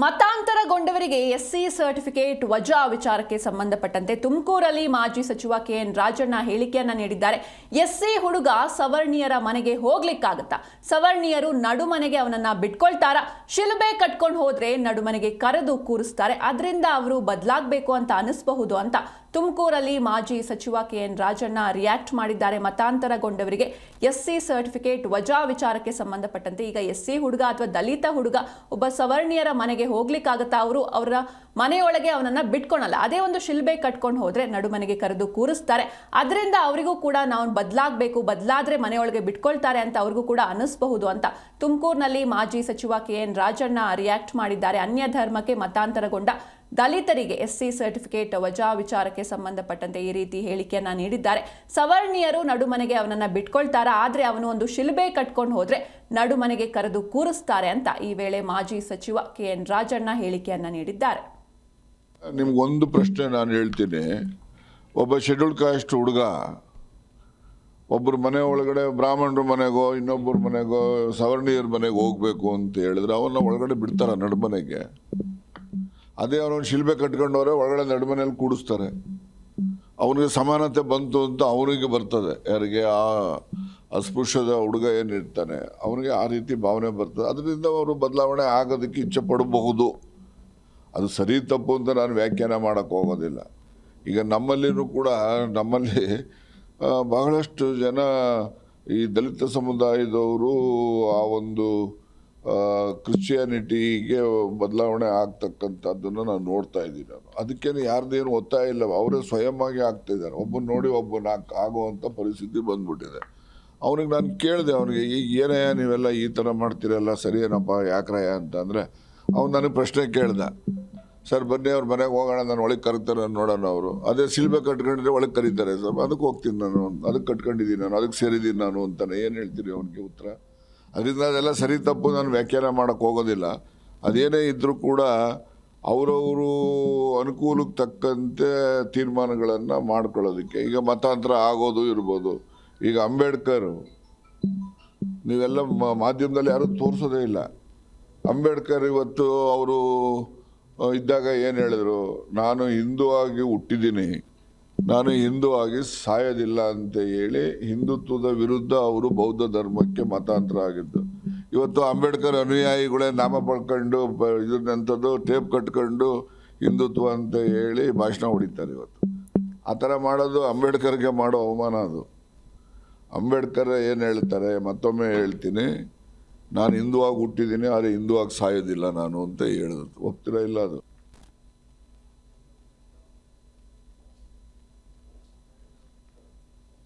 ಮತಾಂತರಗೊಂಡವರಿಗೆ SC certificate ವಜಾ ವಿಚಾರಕ್ಕೆ ಸಂಬಂಧಪಟ್ಟಂತೆ ತುಮಕೂರಲ್ಲಿ ಮಾಜಿ ಸಚಿವ ಕೆಎನ್ ರಾಜಣ್ಣ ಹೇಳಿಕೆಯನ್ನ ನೀಡಿದ್ದಾರೆ. ಎಸ್ಸಿ ಹುಡುಗ ಸವರ್ಣೀಯರ ಮನೆಗೆ ಹೋಗ್ಲಿಕ್ಕಾಗತ್ತಾ? ಸವರ್ಣೀಯರು ನಡುಮನೆಗೆ ಅವನನ್ನ ಬಿಟ್ಕೊಳ್ತಾರಾ? ಶಿಲುಬೆ ಕಟ್ಕೊಂಡು ಹೋದ್ರೆ ನಡುಮನೆಗೆ ಕರೆದು ಕೂರಿಸ್ತಾರೆ. ಅದರಿಂದ ಅವರು ಬದಲಾಗಬೇಕು ಅಂತ ಅನಿಸಬಹುದು ಅಂತ ತುಮಕೂರಲ್ಲಿ ಮಾಜಿ ಸಚಿವ ಕೆಎನ್ ರಾಜಣ್ಣ ರಿಯಾಕ್ಟ್ ಮಾಡಿದ್ದಾರೆ. ಮತಾಂತರಗೊಂಡವರಿಗೆ ಎಸ್ಸಿ ಸರ್ಟಿಫಿಕೇಟ್ ವಜಾ ವಿಚಾರಕ್ಕೆ ಸಂಬಂಧಪಟ್ಟಂತೆ ಈಗ ಎಸ್ಸಿ ಹುಡುಗ ಅಥವಾ ದಲಿತ ಹುಡುಗ ಒಬ್ಬ ಸವರ್ಣೀಯರ ಮನೆಗೆ ಹೋಗ್ಲಿಕ್ಕಾಗತ್ತಾ? ಅವರ ಮನೆಯೊಳಗೆ ಅವನನ್ನ ಬಿಟ್ಕೊಳಲ್ಲ. ಅದೇ ಒಂದು ಶಿಲ್ಬೆ ಕಟ್ಕೊಂಡು ಹೋದ್ರೆ ನಡುಮನೆಗೆ ಕರೆದು ಕೂರಿಸ್ತಾರೆ. ಅದರಿಂದ ಅವರಿಗೂ ಕೂಡ ನಾವು ಬದಲಾಗಬೇಕು, ಬದಲಾದ್ರೆ ಮನೆಯೊಳಗೆ ಬಿಟ್ಕೊಳ್ತಾರೆ ಅಂತ ಅವ್ರಿಗೂ ಕೂಡ ಅನಿಸಬಹುದು ಅಂತ ತುಮಕೂರಿನಲ್ಲಿ ಮಾಜಿ ಸಚಿವ ಕೆಎನ್ ರಾಜಣ್ಣ ರಿಯಾಕ್ಟ್ ಮಾಡಿದ್ದಾರೆ. ಅನ್ಯ ಧರ್ಮಕ್ಕೆ ಮತಾಂತರಗೊಂಡ ದಲಿತರಿಗೆ ಎಸ್ಸಿ ಸರ್ಟಿಫಿಕೇಟ್ ವಜಾ ವಿಚಾರಕ್ಕೆ ಸಂಬಂಧಪಟ್ಟಂತೆ ಈ ರೀತಿ ಹೇಳಿಕೆಯನ್ನ ನೀಡಿದ್ದಾರೆ. ಸವರ್ಣೀಯರು ನಡುಮನೆಗೆ ಅವನನ್ನ ಬಿಟ್ಕೊಳ್ತಾರಾ? ಆದ್ರೆ ಅವನು ಒಂದು ಶಿಲ್ಬೆ ಕಟ್ಕೊಂಡು ಹೋದ್ರೆ ನಡುಮನೆಗೆ ಕರೆದು ಕೂರಿಸ್ತಾರೆ ಅಂತ ಈ ವೇಳೆ ಮಾಜಿ ಸಚಿವ ಕೆಎನ್ ರಾಜಣ್ಣ ಹೇಳಿಕೆಯನ್ನ ನೀಡಿದ್ದಾರೆ. ನಿಮ್ಗೊಂದು ಪ್ರಶ್ನೆ ನಾನು ಹೇಳ್ತೀನಿ. ಒಬ್ಬ ಶೆಡ್ಯೂಲ್ ಕಾಸ್ಟ್ ಹುಡುಗ ಒಬ್ಬರ ಮನೆ ಒಳಗಡೆ ಬ್ರಾಹ್ಮಣರ ಮನೆಗೋ ಇನ್ನೊಬ್ಬರ ಮನೆಗೋ ಸವರ್ಣೀಯರ ಮನೆಗೆ ಹೋಗ್ಬೇಕು ಅಂತ ಹೇಳಿದ್ರೆ ಅವನ್ನ ಒಳಗಡೆ ಬಿಡ್ತಾರ ನಡುಮನೆಗೆ? ಅದೇ ಅವನೊಂದು ಶಿಲ್ಬೆ ಕಟ್ಕೊಂಡವ್ರೆ ಒಳಗಡೆ ನಡುಮನೆಯಲ್ಲಿ ಕೂಡಿಸ್ತಾರೆ. ಅವನಿಗೆ ಸಮಾನತೆ ಬಂತು ಅಂತ ಅವನಿಗೆ ಬರ್ತದೆ. ಯಾರಿಗೆ ಆ ಅಸ್ಪೃಶ್ಯದ ಹುಡುಗ ಏನಿರ್ತಾನೆ ಅವನಿಗೆ ಆ ರೀತಿ ಭಾವನೆ ಬರ್ತದೆ. ಅದರಿಂದ ಅವರು ಬದಲಾವಣೆ ಆಗೋದಕ್ಕೆ ಇಚ್ಛೆ ಪಡಬಹುದು. ಅದು ಸರಿ ತಪ್ಪು ಅಂತ ನಾನು ವ್ಯಾಖ್ಯಾನ ಮಾಡೋಕ್ಕೆ ಹೋಗೋದಿಲ್ಲ. ಈಗ ನಮ್ಮಲ್ಲಿನೂ ಕೂಡ ನಮ್ಮಲ್ಲಿ ಬಹಳಷ್ಟು ಜನ ಈ ದಲಿತ ಸಮುದಾಯದವರು ಆ ಒಂದು ಕ್ರಿಶ್ಚಿಯಾನಿಟಿಗೆ ಬದಲಾವಣೆ ಆಗ್ತಕ್ಕಂಥದ್ದನ್ನು ನಾನು ನೋಡ್ತಾ ಇದ್ದೀನಿ. ಅದಕ್ಕೇನು ಯಾರ್ದೇನು ಒತ್ತಾಯ ಇಲ್ಲ, ಅವರೇ ಸ್ವಯಂವಾಗಿ ಆಗ್ತಾಯಿದ್ದಾರೆ. ಒಬ್ಬನ ನೋಡಿ ಒಬ್ಬನ ಆಗುವಂಥ ಪರಿಸ್ಥಿತಿ ಬಂದ್ಬಿಟ್ಟಿದೆ. ಅವನಿಗೆ ನಾನು ಕೇಳಿದೆ, ಅವನಿಗೆ ಈಗ ಏನಯ್ಯ ನೀವೆಲ್ಲ ಈ ಥರ ಮಾಡ್ತೀರಲ್ಲ ಸರಿಯೇನಪ್ಪ ಯಾಕ್ರಯ್ಯ ಅಂತ ಅಂದರೆ ಅವ್ನು ನನಗೆ ಪ್ರಶ್ನೆ ಕೇಳ್ದ. ಸರ್ ಬನ್ನಿ ಅವ್ರ ಮನೆಗೆ ಹೋಗೋಣ, ನಾನು ಒಳಗೆ ಕರೀತಾರೆ ನೋಡೋಣ. ಅವರು ಅದೇ ಶಿಲ್ಬೆ ಕಟ್ಕೊಂಡಿದ್ರೆ ಒಳಗೆ ಕರೀತಾರೆ ಸರ್, ಅದಕ್ಕೆ ಹೋಗ್ತೀನಿ ನಾನು, ಅದಕ್ಕೆ ಕಟ್ಕೊಂಡಿದ್ದೀನಿ ನಾನು, ಅದಕ್ಕೆ ಸೇರಿದ್ದೀನಿ ನಾನು ಅಂತಾನೆ. ಏನು ಹೇಳ್ತೀರಿ ಅವನಿಗೆ ಉತ್ತರ? ಅದರಿಂದ ಅದೆಲ್ಲ ಸರಿ ತಪ್ಪು ನಾನು ವ್ಯಾಖ್ಯಾನ ಮಾಡೋಕ್ಕೆ ಹೋಗೋದಿಲ್ಲ. ಅದೇನೇ ಇದ್ದರೂ ಕೂಡ ಅವರವರು ಅನುಕೂಲಕ್ಕೆ ತಕ್ಕಂತೆ ತೀರ್ಮಾನಗಳನ್ನು ಮಾಡ್ಕೊಳ್ಳೋದಕ್ಕೆ ಈಗ ಮತಾಂತರ ಆಗೋದು ಇರ್ಬೋದು. ಈಗ ಅಂಬೇಡ್ಕರ್ ನೀವೆಲ್ಲ ಮಾಧ್ಯಮದಲ್ಲಿ ಯಾರೂ ತೋರಿಸೋದೇ ಇಲ್ಲ. ಅಂಬೇಡ್ಕರ್ ಇವತ್ತು ಅವರು ಇದ್ದಾಗ ಏನು ಹೇಳಿದ್ರು? ನಾನು ಹಿಂದೂ ಆಗಿ ಹುಟ್ಟಿದ್ದೀನಿ, ನಾನು ಹಿಂದೂ ಆಗಿ ಸಾಯೋದಿಲ್ಲ ಅಂತ ಹೇಳಿ ಹಿಂದುತ್ವದ ವಿರುದ್ಧ ಅವರು ಬೌದ್ಧ ಧರ್ಮಕ್ಕೆ ಮತಾಂತರ ಆಗಿದ್ದು. ಇವತ್ತು ಅಂಬೇಡ್ಕರ್ ಅನುಯಾಯಿಗಳೇ ನಾಮ ಪಡ್ಕೊಂಡು ಇದನ್ನಂಥದ್ದು ಟೇಪ್ ಕಟ್ಕೊಂಡು ಹಿಂದುತ್ವ ಅಂತ ಹೇಳಿ ಭಾಷಣ ಹೊಡಿತಾರೆ. ಇವತ್ತು ಆ ಥರ ಮಾಡೋದು ಅಂಬೇಡ್ಕರ್ಗೆ ಮಾಡೋ ಅವಮಾನ. ಅದು ಅಂಬೇಡ್ಕರ್ ಏನು ಹೇಳ್ತಾರೆ, ಮತ್ತೊಮ್ಮೆ ಹೇಳ್ತೀನಿ, ನಾನು ಹಿಂದೂ ಆಗಿ ಹುಟ್ಟಿದ್ದೀನಿ ಆದರೆ ಹಿಂದೂ ಆಗಿ ಸಾಯೋದಿಲ್ಲ ನಾನು ಅಂತ ಹೇಳಿದ್ರು. ಒಪ್ತೀರಾ? ಇಲ್ಲ ಅದು